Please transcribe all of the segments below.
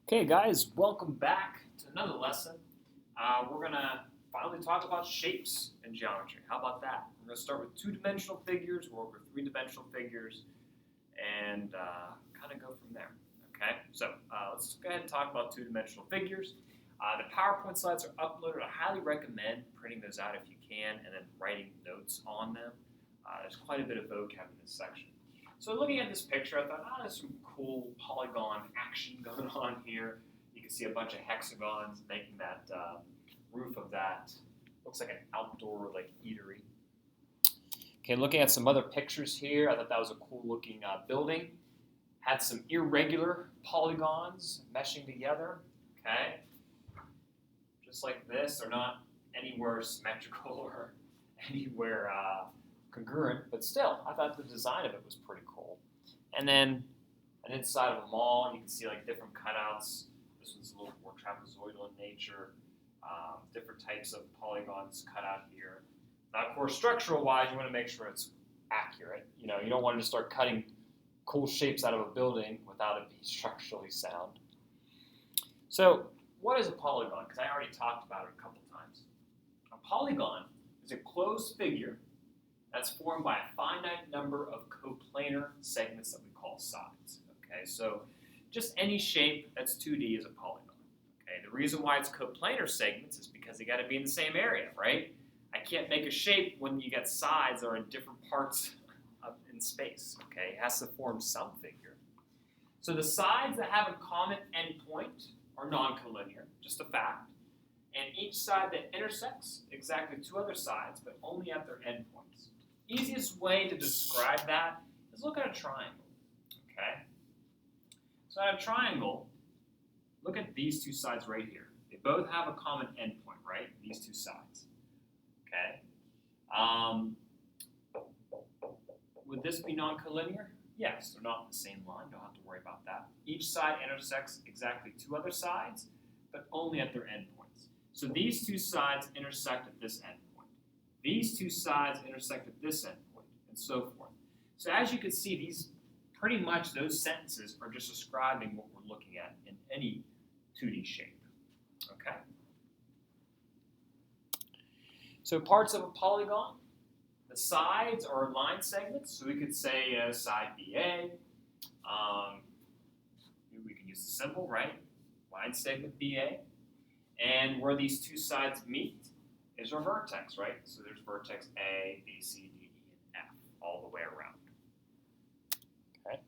Okay, guys, welcome back to another lesson. We're going to finally talk about shapes in geometry. How about that? We're going to start with two-dimensional figures, work with three-dimensional figures, and kind of go from there. Okay, so let's go ahead and talk about two-dimensional figures. The PowerPoint slides are uploaded. I highly recommend printing those out if you can and then writing notes on them. There's quite a bit of vocab in this section. So looking at this picture, I thought, there's some cool polygon action going on here. You can see a bunch of hexagons making that roof of that. Looks like an outdoor eatery. Okay, looking at some other pictures here, I thought that was a cool looking building. Had some irregular polygons meshing together. Okay, just like this. They're not anywhere symmetrical or anywhere congruent, but still, I thought the design of it was pretty cool. And then an inside of a mall, you can see like different cutouts. This one's a little more trapezoidal in nature. Different types of polygons cut out here. Now, of course, structural-wise, you want to make sure it's accurate. You don't want to just start cutting cool shapes out of a building without it being structurally sound. So, what is a polygon? Because I already talked about it a couple times. A polygon is a closed figure that's formed by a finite number of coplanar segments that we call sides. Okay, so just any shape that's 2D is a polygon. Okay, the reason why it's coplanar segments is because they got to be in the same area, right? I can't make a shape when you get sides that are in different parts in space. Okay, it has to form some figure. So the sides that have a common endpoint are non-collinear, just a fact. And each side that intersects exactly two other sides, but only at their endpoints. Easiest way to describe that is look at a triangle. Okay? So at a triangle, look at these two sides right here. They both have a common endpoint, right? These two sides. Okay? Would this be non-collinear? Yes, they're not in the same line. Don't have to worry about that. Each side intersects exactly two other sides, but only at their endpoints. So these two sides intersect at this endpoint. These two sides intersect at this endpoint, and so forth. So as you can see, pretty much those sentences are just describing what we're looking at in any 2D shape. Okay? So parts of a polygon. The sides are line segments, so we could say side BA. We can use the symbol, right? Line segment BA. And where these two sides meet is our vertex, right? So there's vertex A, B, C, D, E, and F all the way around. Okay.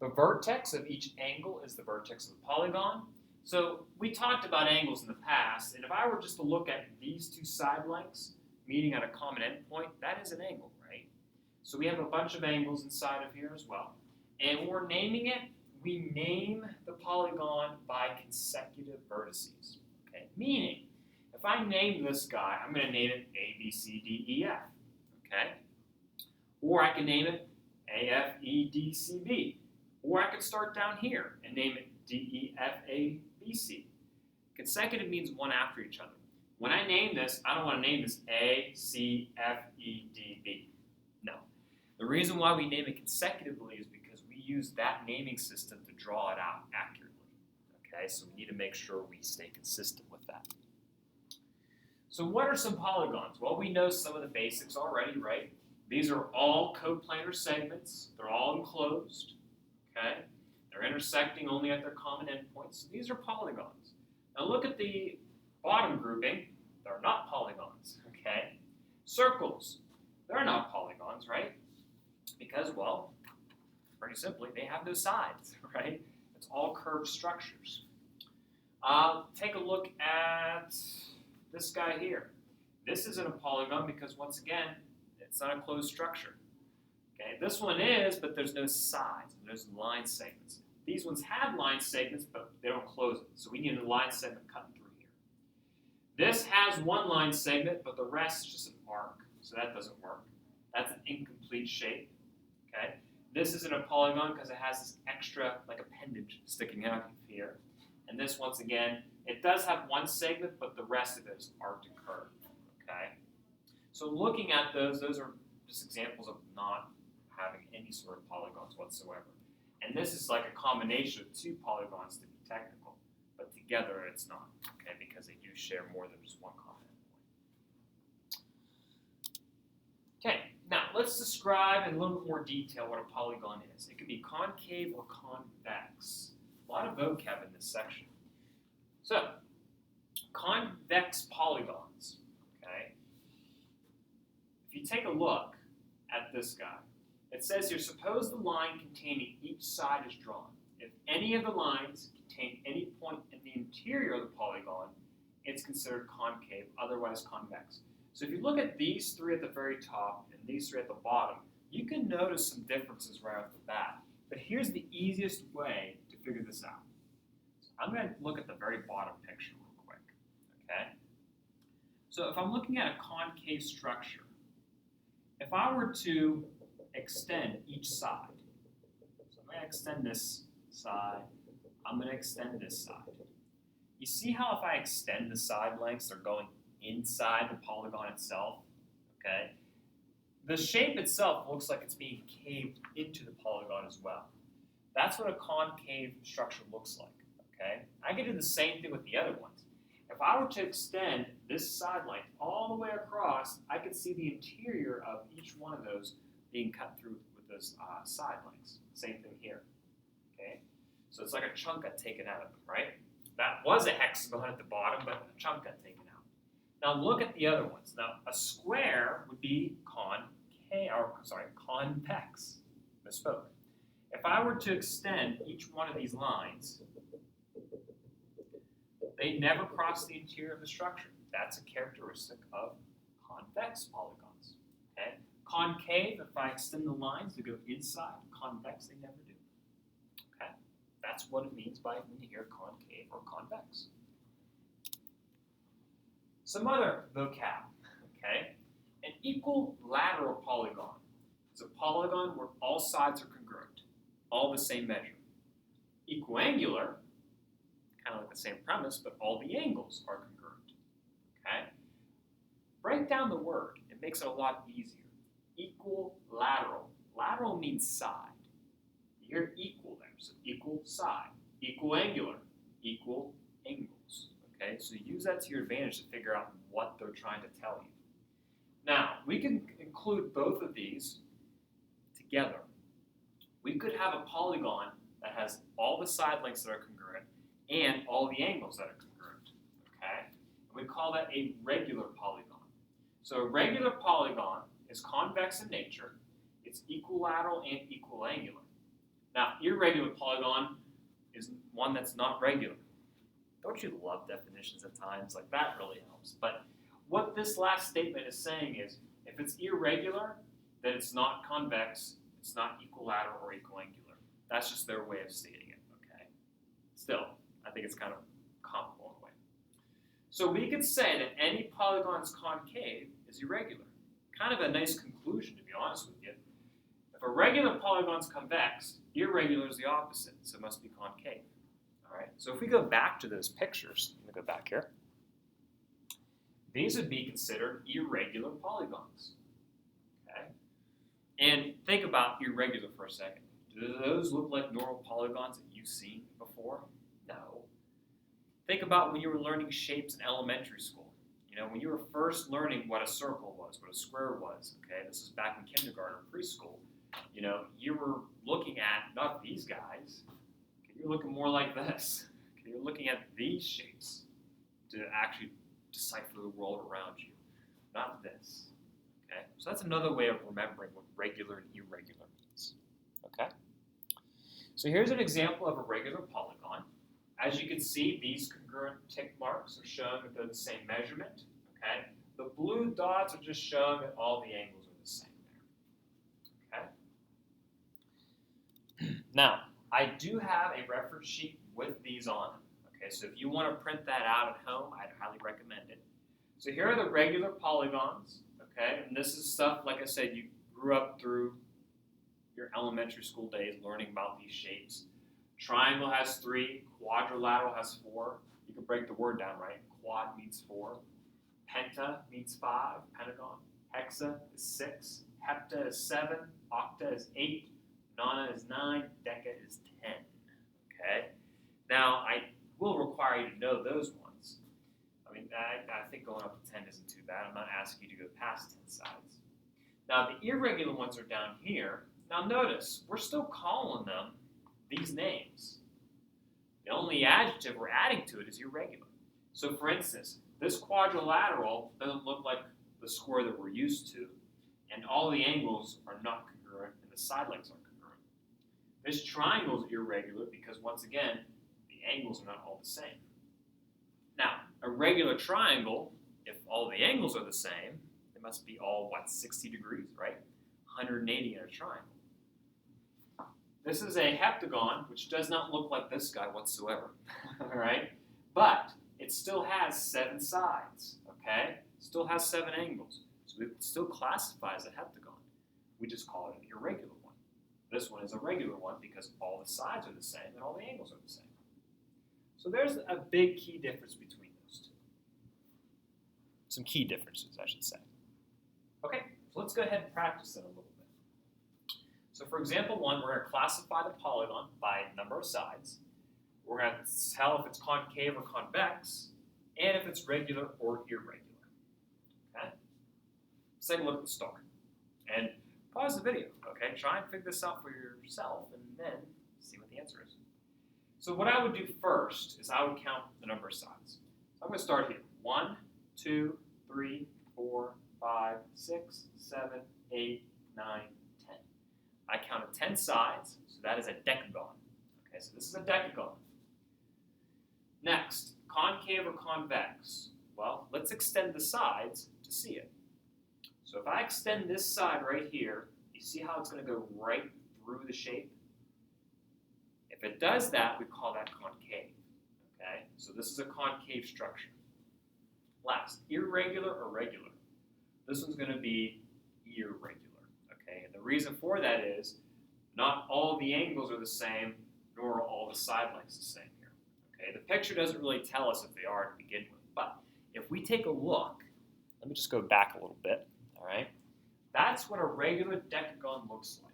The vertex of each angle is the vertex of the polygon. So we talked about angles in the past, and if I were just to look at these two side lengths meeting at a common endpoint, that is an angle, right? So we have a bunch of angles inside of here as well. And when we're naming it, we name the polygon by consecutive vertices. Okay? Meaning, if I name this guy, I'm going to name it A, B, C, D, E, F. Okay? Or I can name it A, F, E, D, C, B. Or I can start down here and name it D, E, F, A, B, C. Consecutive means one after each other. When I name this, I don't want to name this A, C, F, E, D, B. No. The reason why we name it consecutively is because we use that naming system to draw it out accurately. Okay, so we need to make sure we stay consistent with that. So what are some polygons? Well, we know some of the basics already, right? These are all coplanar segments. They're all enclosed. Okay? They're intersecting only at their common endpoints. So these are polygons. Now look at the bottom grouping. They're not polygons. Okay? Circles. They're not polygons, right? Because, well, pretty simply, they have no sides, right? It's all curved structures. Take a look at this guy here. This isn't a polygon because, once again, it's not a closed structure. Okay, this one is, but there's no sides. There's line segments. These ones have line segments, but they don't close it. So we need a line segment cutting through here. This has one line segment, but the rest is just an arc. So that doesn't work. That's an incomplete shape. Okay. This isn't a polygon because it has this extra appendage sticking out here. And this, once again, it does have one segment, but the rest of it is arced and curved. Okay? So looking at those are just examples of not having any sort of polygons whatsoever. And this is like a combination of two polygons to be technical. together it's not, okay, because they do share more than just one common endpoint. Okay, now let's describe in a little bit more detail what a polygon is. It can be concave or convex. A lot of vocab in this section. So, convex polygons, okay? If you take a look at this guy, it says here, suppose the line containing each side is drawn. If any of the lines contain any point in the interior of the polygon, it's considered concave, otherwise convex. So if you look at these three at the very top and these three at the bottom, you can notice some differences right off the bat. But here's the easiest way to figure this out. So I'm going to look at the very bottom picture real quick, okay? So if I'm looking at a concave structure, if I were to extend each side, so I'm going to extend this side, I'm going to extend this side. You see how if I extend the side lengths, they're going inside the polygon itself, okay? The shape itself looks like it's being caved into the polygon as well. That's what a concave structure looks like, okay? I can do the same thing with the other ones. If I were to extend this side length all the way across, I could see the interior of each one of those being cut through with those side lengths. Same thing here, okay? So it's like a chunk got taken out of it, right? That was a hexagon at the bottom, but a chunk got taken out. Now look at the other ones. Now a square would be convex. Misspoke. If I were to extend each one of these lines, they never cross the interior of the structure. That's a characteristic of convex polygons. Okay? Concave, if I extend the lines to go inside. Convex, they never do. Okay? That's what it means by when you hear concave or convex. Some other vocab. Okay? An equilateral polygon is a polygon where all sides are congruent, all the same measure. Equiangular, kind of like the same premise, but all the angles are congruent. Okay? Break down the word. It makes it a lot easier. Equilateral. Lateral means side. You hear equal there, so equal side. Equiangular, equal angles. Okay? So use that to your advantage to figure out what they're trying to tell you. Now, we can include both of these together. We could have a polygon that has all the side lengths that are congruent and all the angles that are congruent, okay? And we call that a regular polygon. So a regular polygon is convex in nature, it's equilateral and equiangular. Now, irregular polygon is one that's not regular. Don't you love definitions at times? Like, that really helps. But what this last statement is saying is, if it's irregular, then it's not convex, it's not equilateral or equiangular. That's just their way of stating it, okay? Still, I think it's kind of comical in a way. So we could say that any polygon that's concave is irregular. Kind of a nice conclusion, to be honest with you. If a regular polygon is convex, irregular is the opposite, so it must be concave. All right. So if we go back to those pictures, let me go back here. These would be considered irregular polygons. Okay. And think about irregular for a second. Do those look like normal polygons that you've seen before? No. Think about when you were learning shapes in elementary school. You know, when you were first learning what a circle was, what a square was. Okay, this is back in kindergarten or preschool. You know, you were looking at not these guys. Okay, you're looking more like this. Okay, you're looking at these shapes to actually decipher the world around you, not this. Okay, so that's another way of remembering what regular and irregular means. Okay. So here's an example of a regular polygon. As you can see, these congruent tick marks are showing that they're the same measurement. Okay? The blue dots are just showing that all the angles are the same there. Okay? Now, I do have a reference sheet with these on them. Okay, so if you want to print that out at home, I'd highly recommend it. So here are the regular polygons. Okay, and this is stuff, like I said, you grew up through your elementary school days learning about these shapes. Triangle has 3, quadrilateral has 4. You can break the word down, right? Quad means 4. Penta means 5, pentagon. Hexa is 6. Hepta is 7. Octa is 8. Nona is 9. Deca is 10. Okay? Now, will require you to know those ones. I mean, I think going up to 10 isn't too bad. I'm not asking you to go past 10 sides. Now, the irregular ones are down here. Now, notice, we're still calling them these names. The only adjective we're adding to it is irregular. So, for instance, this quadrilateral doesn't look like the square that we're used to, and all the angles are not congruent, and the side lengths aren't congruent. This triangle is irregular because, once again, the angles are not all the same. Now, a regular triangle, if all the angles are the same, it must be all, 60 degrees, right? 180 in a triangle. This is a heptagon, which does not look like this guy whatsoever, all right? But it still has 7 sides, okay? Still has 7 angles. So it still classifies as a heptagon. We just call it an irregular one. This one is a regular one because all the sides are the same and all the angles are the same. So there's a big key difference between those two. Some key differences, I should say. Okay, so let's go ahead and practice it a little bit. So for example 1, we're going to classify the polygon by number of sides. We're going to tell if it's concave or convex, and if it's regular or irregular. Okay? Let's take a look at the star. And pause the video, okay? Try and figure this out for yourself, and then see what the answer is. So what I would do first is I would count the number of sides. So I'm going to start here. 1, 2, 3, 4, 5, 6, 7, 8, 9, 10. I counted 10 sides, so that is a decagon. Okay, so this is a decagon. Next, concave or convex? Well, let's extend the sides to see it. So if I extend this side right here, you see how it's going to go right through the shape? If it does that, we call that concave. Okay, so this is a concave structure. Last, irregular or regular? This one's going to be irregular. Okay, and the reason for that is not all the angles are the same, nor are all the side lengths the same here. Okay, the picture doesn't really tell us if they are to begin with, but if we take a look, let me just go back a little bit. All right, that's what a regular decagon looks like.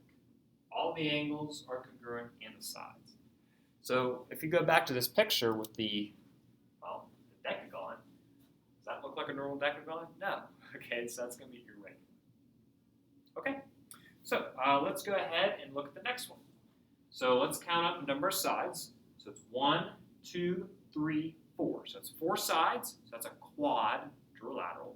All the angles are congruent in the sides. So if you go back to this picture with the decagon, does that look like a normal decagon? No. Okay, so that's going to be irregular. Okay, so let's go ahead and look at the next one. So let's count up the number of sides. So it's 1, 2, 3, 4. So it's 4 sides. So that's a quadrilateral.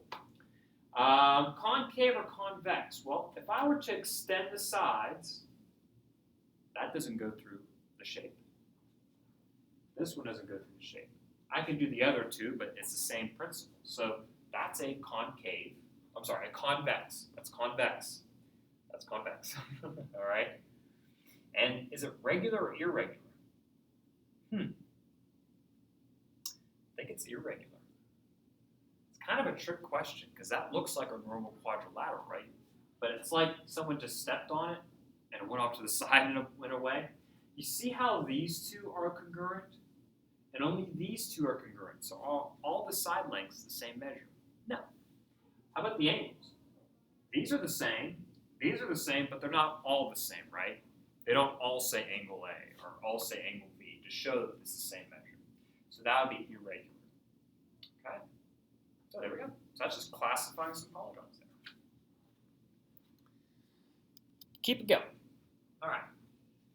Concave or convex? Well, if I were to extend the sides, that doesn't go through the shape. This one doesn't go through the shape. I can do the other two, but it's the same principle. So that's a concave. I'm sorry, a convex. That's convex. That's convex. All right? And is it regular or irregular? I think it's irregular. It's kind of a trick question because that looks like a normal quadrilateral, right? But it's like someone just stepped on it and it went off to the side and it went away. You see how these two are congruent? And only these two are congruent. So all the side lengths the same measure. No. How about the angles? These are the same, but they're not all the same, right? They don't all say angle A or all say angle B to show that it's the same measure. So that would be irregular. Okay? So there we go. So that's just classifying some polygons there. Keep it going. All right.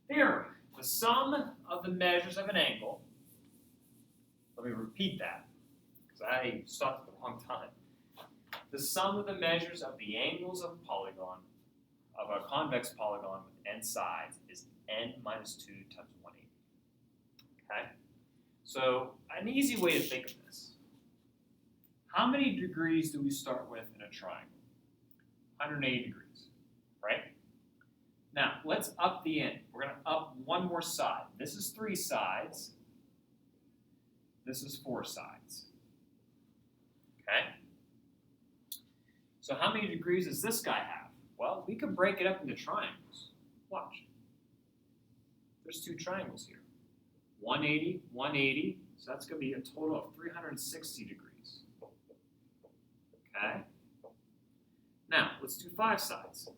Theorem. The sum of the measures of an angle. Let me repeat that because I stopped at the wrong time. The sum of the measures of the angles of a polygon, of a convex polygon with n sides, is n minus 2 times 180. Okay? So an easy way to think of this. How many degrees do we start with in a triangle? 180 degrees, right? Now, let's up the end. We're going to up one more side. This is 3 sides. This is 4 sides. Okay? So how many degrees does this guy have? Well, we can break it up into triangles. Watch. There's 2 triangles here. 180, 180. So that's going to be a total of 360 degrees. Okay? Now, let's do 5 sides.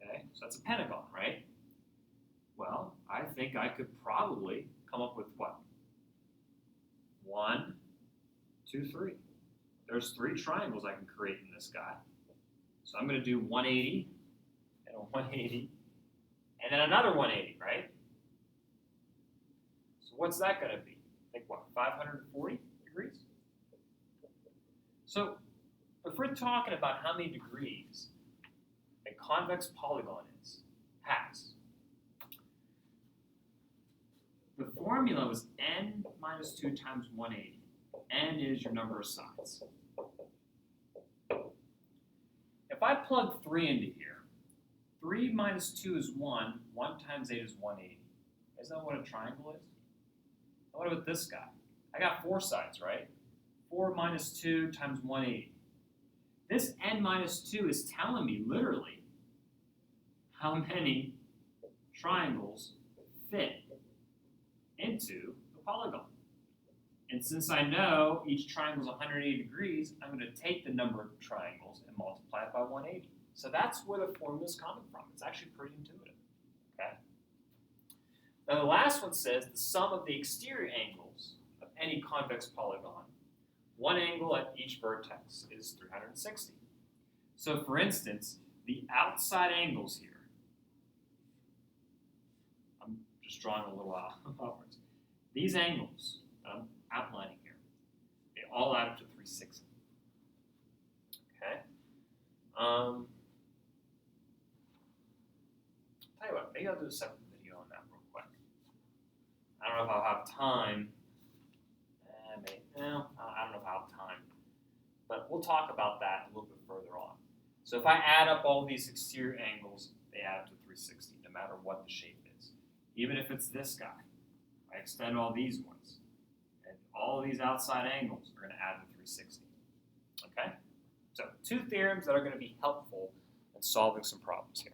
Okay? So that's a pentagon, right? Well, I think I could probably come up with what? 1, 2, 3. There's 3 triangles I can create in this guy. So I'm going to do 180 and a 180 and then another 180, right? So what's that going to be? I think what, 540 degrees? So if we're talking about how many degrees a convex polygon has, the formula was n minus 2 times 180. N is your number of sides. If I plug 3 into here, 3 minus 2 is 1. 1 times 8 is 180. Isn't that what a triangle is? Now what about this guy? I got 4 sides, right? 4 minus 2 times 180. This n minus 2 is telling me, literally, how many triangles fit into the polygon. And since I know each triangle is 180 degrees, I'm going to take the number of triangles and multiply it by 180. So that's where the formula is coming from. It's actually pretty intuitive. Okay. Now the last one says the sum of the exterior angles of any convex polygon, one angle at each vertex, is 360. So for instance, the outside angles here, I'm just drawing a little outwards. These angles that I'm outlining here, they all add up to 360. Okay. Tell you what, maybe I'll do a separate video on that real quick. I don't know if I'll have time. I don't know if I'll have time. But we'll talk about that a little bit further on. So if I add up all these exterior angles, they add up to 360, no matter what the shape is. Even if it's this guy, I extend all these ones, and all these outside angles are going to add to 360. Okay? So 2 theorems that are going to be helpful in solving some problems here.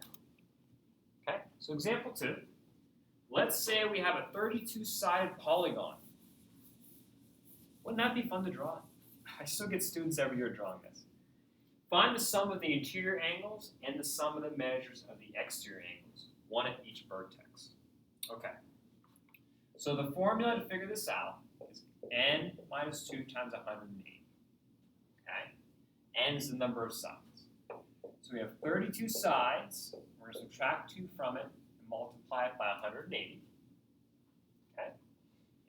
Okay? So example 2. Let's say we have a 32-sided polygon. Wouldn't that be fun to draw? I still get students every year drawing this. Find the sum of the interior angles and the sum of the measures of the exterior angles, one at each vertex. Okay. So the formula to figure this out is n minus 2 times 180. Okay? N is the number of sides. So we have 32 sides. We're going to subtract 2 from it and multiply it by 180. Okay?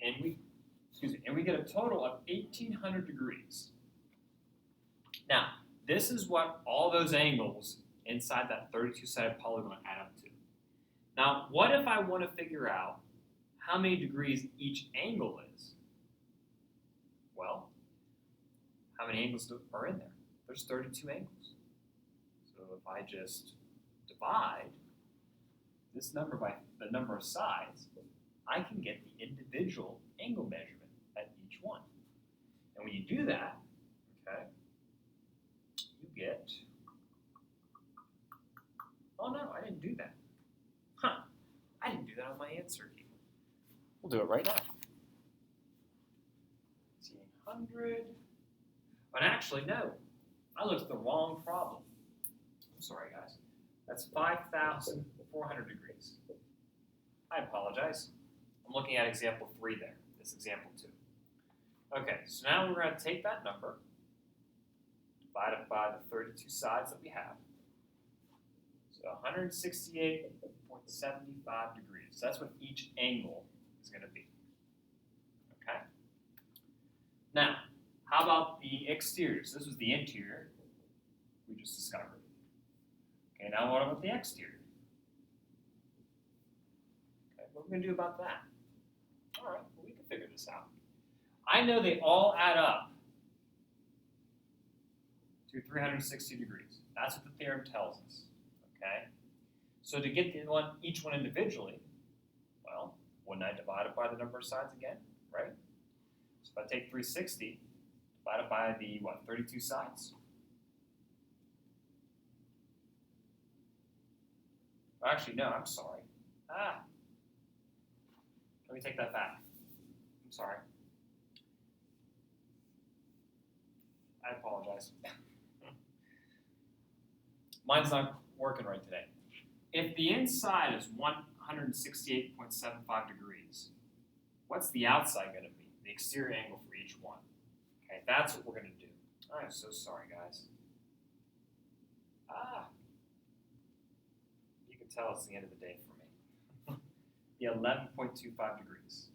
And we get a total of 1,800 degrees. Now, this is what all those angles inside that 32-sided polygon add up to. Now, what if I want to figure out how many degrees each angle is? Well, how many angles are in there? There's 32 angles. So if I just divide this number by the number of sides, I can get the individual angle measurement at each one. And when you do that, okay, you get, oh no, I didn't do that. Huh, I didn't do that on my answer key. We'll do it right now. 1,800, but actually no, I looked at the wrong problem. I'm sorry guys, that's 5,400 degrees. I apologize. I'm looking at example 3 there, this example 2. Okay, so now we're going to take that number, divide it by the 32 sides that we have. So 168.75 degrees. So that's what each angle is going to be. Okay? Now, how about the exterior? So this was the interior we just discovered. Okay, now what about the exterior? Okay, what are we going to do about that? All right, well, we can figure this out. I know they all add up to 360 degrees. That's what the theorem tells us. Okay? So to get each one individually, well, wouldn't I divide it by the number of sides again, right? So if I take 360, divide it by the, 32 sides? Well, actually, no, I'm sorry. Let me take that back. I'm sorry. I apologize. Mine's not working right today. If the inside is 100 168.75 degrees. What's the outside going to be? The exterior angle for each one. Okay, that's what we're going to do. I'm so sorry, guys. You can tell it's the end of the day for me. The 11.25 degrees.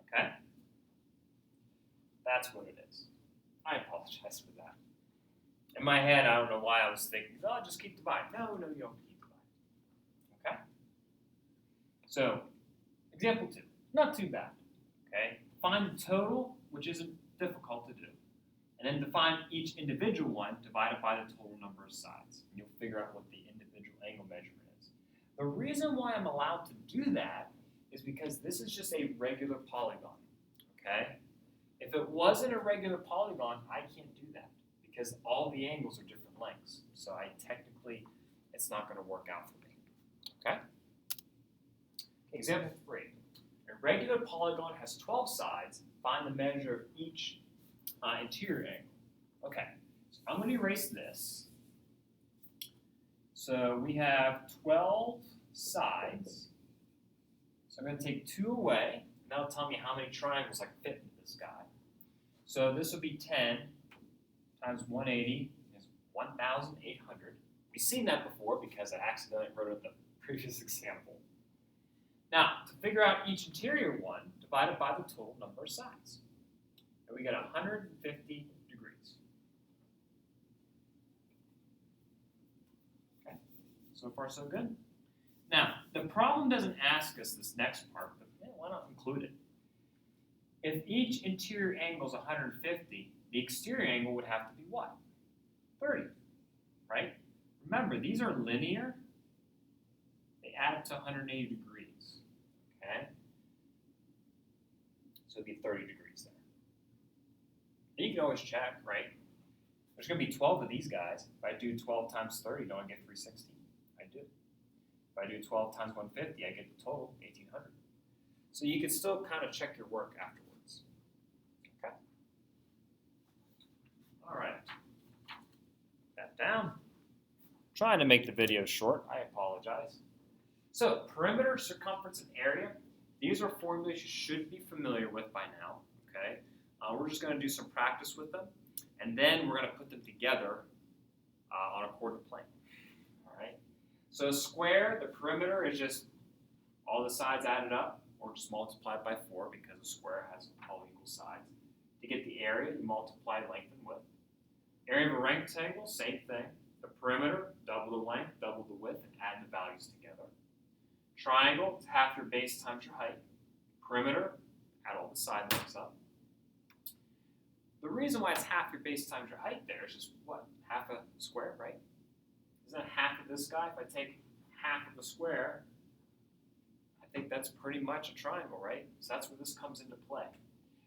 Okay? That's what it is. I apologize for that. In my head, I don't know why I was thinking, oh, just keep dividing. No, you don't keep dividing. Okay? So, example 2. Not too bad. Okay? Find the total, which isn't difficult to do. And then define each individual one divided by the total number of sides. And you'll figure out what the individual angle measurement is. The reason why I'm allowed to do that is because this is just a regular polygon. Okay? If it wasn't a regular polygon, I can't do that because all the angles are different lengths. So it's not going to work out for me. Okay? Example 3. A regular polygon has 12 sides. Find the measure of each interior angle. Okay, so I'm going to erase this. So we have 12 sides. So I'm going to take 2 away. And that'll tell me how many triangles I can fit into this guy. So this will be 10 times 180 is 1,800. We've seen that before because I accidentally wrote it in the previous example. Now, to figure out each interior one, divide it by the total number of sides. And we get 150 degrees. Okay, so far so good. Now, the problem doesn't ask us this next part, but why not include it? If each interior angle is 150, the exterior angle would have to be what? 30, right? Remember, these are linear. They add up to 180 degrees, okay? So it'd be 30 degrees there. And you can always check, right? There's going to be 12 of these guys. If I do 12 times 30, don't I get 360? I do. If I do 12 times 150, I get the total, 1,800. So you can still kind of check your work afterwards. Okay? All right. That down. Trying to make the video short. I apologize. So perimeter, circumference, and area. These are formulas you should be familiar with by now. Okay? We're just going to do some practice with them, and then we're going to put them together on a coordinate plane. All right? So square, the perimeter is just all the sides added up, or just multiplied by 4 because a square has all equal sides. To get the area, you multiply length and width. Area of a rectangle, same thing. The perimeter, double the length, double the width, and add the values together. Triangle, it's half your base times your height. Perimeter, add all the side lengths up. The reason why it's half your base times your height there is just what? Half a square, right? Isn't that half of this guy? If I take half of the square, I think that's pretty much a triangle, right? So that's where this comes into play.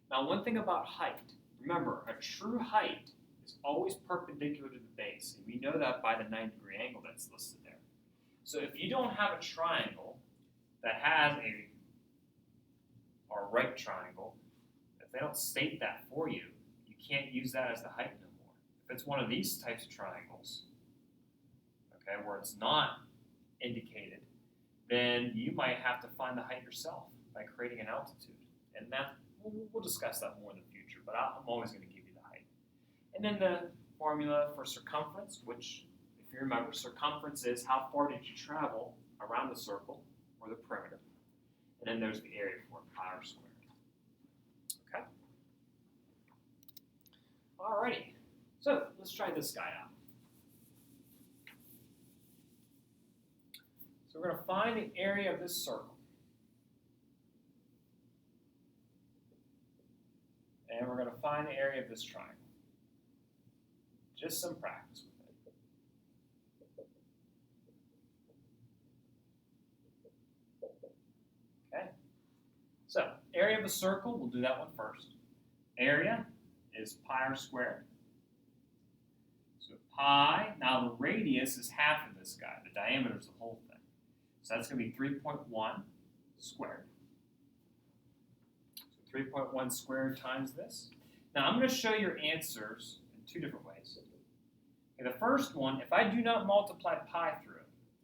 Now, one thing about height. Remember, a true height is always perpendicular to the base. And we know that by the 90-degree angle that's listed there. So if you don't have a triangle that has or a right triangle, if they don't state that for you, you can't use that as the height no more. If it's one of these types of triangles, okay, where it's not indicated, then you might have to find the height yourself by creating an altitude. And that we'll discuss that more in the future, but I'm always going to give you the height. And then the formula for circumference, which, if you remember, circumference is how far did you travel around the circle or the perimeter. And then there's the area for it, pi r squared. Okay? Alrighty. So let's try this guy out. So we're going to find the area of this circle. And we're going to find the area of this triangle. Just some practice with it. Okay? So, area of a circle, we'll do that one first. Area is pi r squared. So pi, now the radius is half of this guy. The diameter is the whole thing. So that's going to be 3.1 squared. So 3.1 squared times this. Now I'm going to show your answers in two different ways. Okay, the first one, if I do not multiply pi through,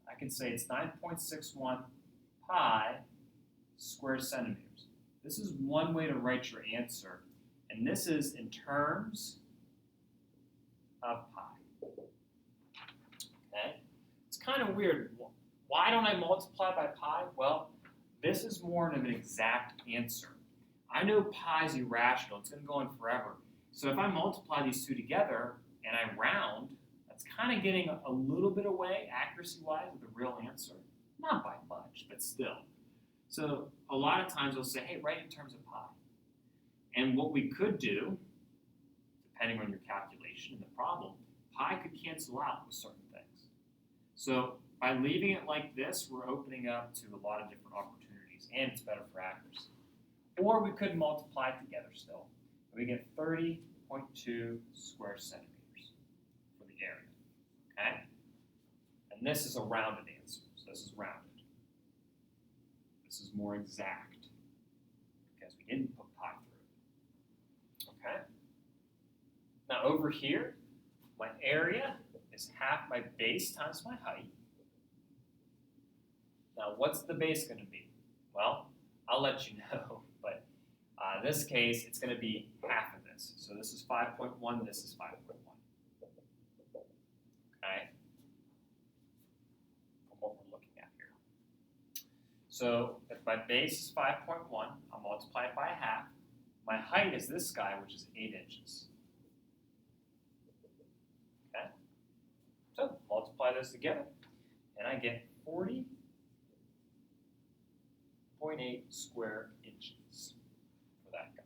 I can say it's 9.61 pi squared centimeters. This is one way to write your answer, and this is in terms of pi. Okay? It's kind of weird. Why don't I multiply by pi? Well, this is more of an exact answer. I know pi is irrational. It's going to go on forever. So if I multiply these two together and I round, that's kind of getting a little bit away, accuracy-wise, with the real answer. Not by much, but still. So a lot of times they'll say, hey, write in terms of pi. And what we could do, depending on your calculation and the problem, pi could cancel out with certain things. So by leaving it like this, we're opening up to a lot of different opportunities, and it's better for accuracy. Or we could multiply together still. We get 30.2 square centimeters for the area. Okay? And this is a rounded answer. So this is rounded. This is more exact because we didn't put pi through it. Okay? Now over here, my area is half my base times my height. Now what's the base going to be? Well, I'll let you know, but in this case, it's going to be half of this. So this is 5.1, this is 5.1. Okay? From what we're looking at here. So if my base is 5.1, I'll multiply it by half. My height is this guy, which is 8 inches. Okay? So multiply those together, and I get 40.8 square inches for that guy.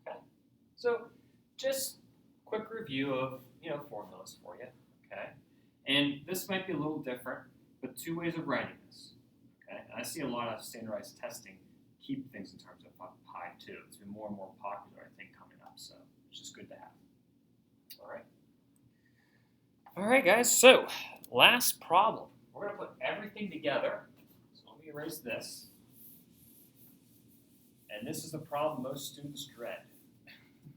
Okay? So just quick review of, formulas for you. Okay? And this might be a little different, but two ways of writing this. Okay? And I see a lot of standardized testing keep things in terms of pi too. It's been more and more popular, I think, coming up, so it's just good to have. All right. All right, guys, so last problem. We're going to put everything together. So let me erase this. And this is the problem most students dread.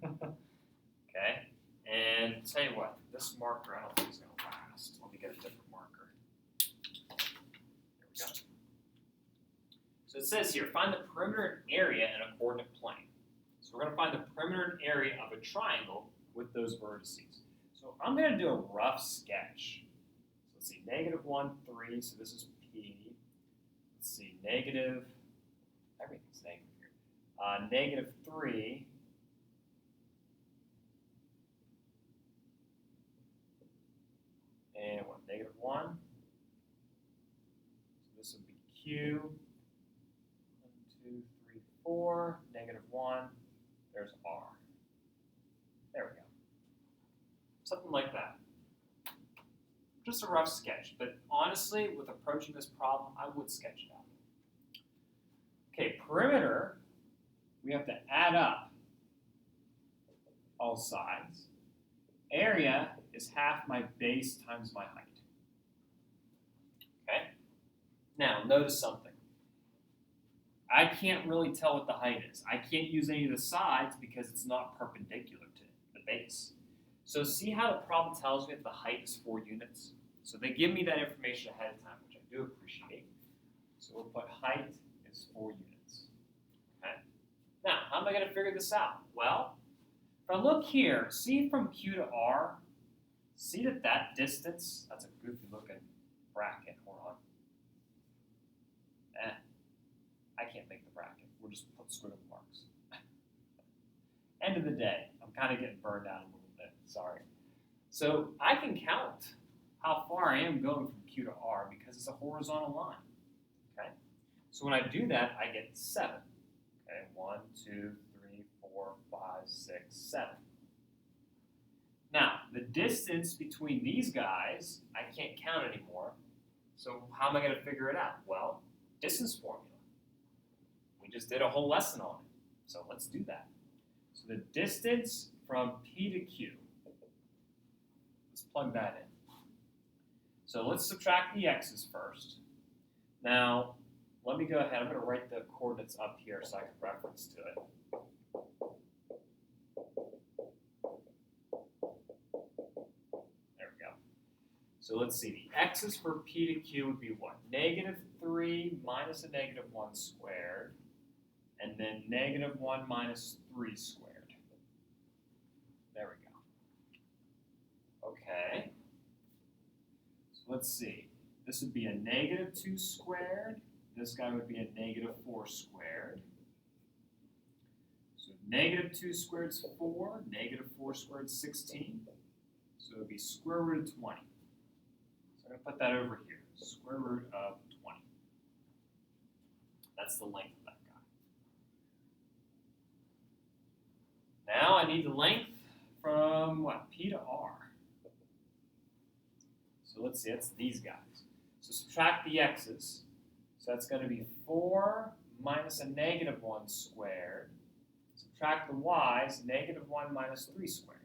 Okay? And I'll tell you what, this marker, I don't think is going to last. Let me get a different marker. There we go. So it says here, find the perimeter and area in a coordinate plane. So we're going to find the perimeter and area of a triangle with those vertices. So I'm going to do a rough sketch. So let's see, -1, 3, so this is P. Let's see, negative, everything's negative here. -3. And what, -1. So this would be Q. 1, 2, 3, 4. -1. There's R. There we go. Something like that. Just a rough sketch, but honestly, with approaching this problem, I would sketch it out. Okay, perimeter, we have to add up all sides. Area is half my base times my height. Okay? Now, notice something. I can't really tell what the height is. I can't use any of the sides because it's not perpendicular to the base. So see how the problem tells me that the height is 4 units? So they give me that information ahead of time, which I do appreciate. So we'll put height is 4 units. Okay? Now, how am I going to figure this out? Well, if I look here, see from Q to R, see that distance, that's a goofy looking bracket, hold on. I can't make the bracket. We'll just put squiggle marks. End of the day, I'm kind of getting burned out a little bit, sorry. So I can count how far I am going from Q to R because it's a horizontal line. Okay? So when I do that, I get 7. Okay, 1, 2, 3, 4, 5, 6, 7. Now, the distance between these guys, I can't count anymore. So how am I going to figure it out? Well, distance formula. We just did a whole lesson on it. So let's do that. So the distance from P to Q. Let's plug that in. So let's subtract the x's first. Now, let me go ahead. I'm going to write the coordinates up here so I can reference to it. There we go. So let's see, the x's for p to q would be what? -3 minus a -1 squared, and then -1 minus 3 squared. There we go. Okay. So let's see. This would be a -2 squared. This guy would be a -4 squared. So -2 squared is 4, -4 squared is 16. So it would be square root of 20. So I'm going to put that over here. Square root of 20. That's the length of that guy. Now I need the length from what? P to R. So let's see, that's these guys. So subtract the x's. So that's going to be 4 minus a -1 squared. Subtract the y's, -1 minus 3 squared.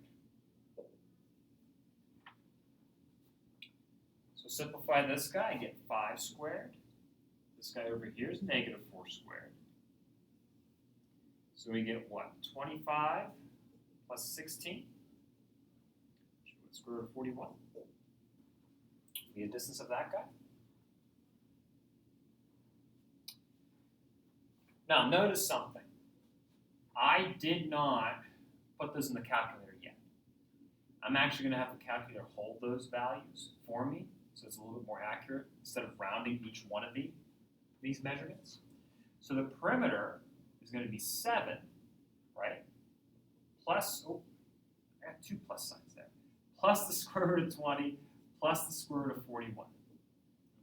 So simplify this guy and get 5 squared. This guy over here is -4 squared. So we get what? 25 plus 16. Square root of 41. The distance of that guy. Now notice something. I did not put this in the calculator yet. I'm actually going to have the calculator hold those values for me, so it's a little bit more accurate instead of rounding each one of these measurements. So the perimeter is going to be 7, right? Plus, oh, I have 2 plus signs there. Plus the square root of 20, plus the square root of 41.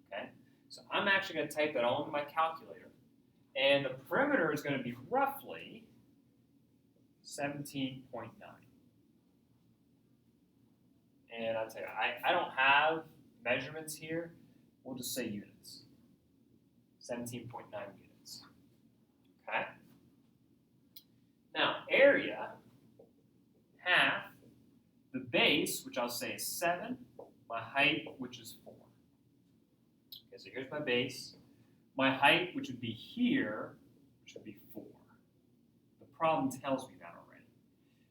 Okay? So I'm actually going to type that all into my calculator. And the perimeter is going to be roughly 17.9. And I'll tell you, I don't have measurements here. We'll just say units. 17.9 units. Okay? Now, area, half, the base, which I'll say is 7, my height, which is 4. Okay, so here's my base. My height, which would be here, which would be 4. The problem tells me that already.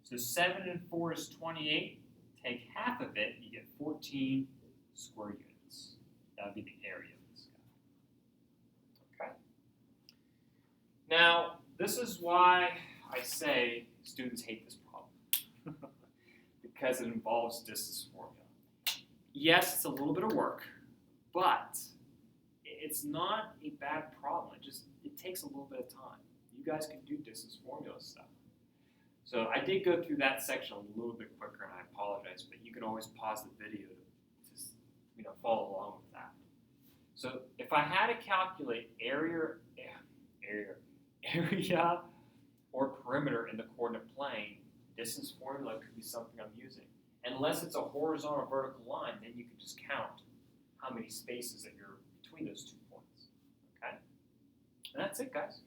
So 7 and 4 is 28. Take half of it, you get 14 square units. That would be the area of this guy. Okay? Now, this is why I say students hate this problem. Because it involves distance formula. Yes, it's a little bit of work, but it's not a bad problem. It takes a little bit of time. You guys can do distance formula stuff. So I did go through that section a little bit quicker, and I apologize, but you can always pause the video to follow along with that. So if I had to calculate area or perimeter in the coordinate plane, distance formula could be something I'm using. Unless it's a horizontal or vertical line, then you can just count how many spaces that you're between those 2 points. Okay? And that's it, guys.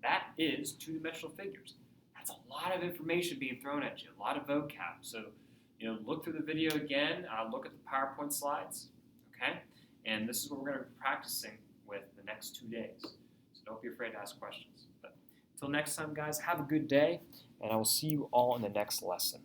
That is two-dimensional figures. That's a lot of information being thrown at you, a lot of vocab. So, look through the video again, look at the PowerPoint slides, okay? And this is what we're going to be practicing with the next 2 days. So don't be afraid to ask questions. But until next time, guys, have a good day, and I will see you all in the next lesson.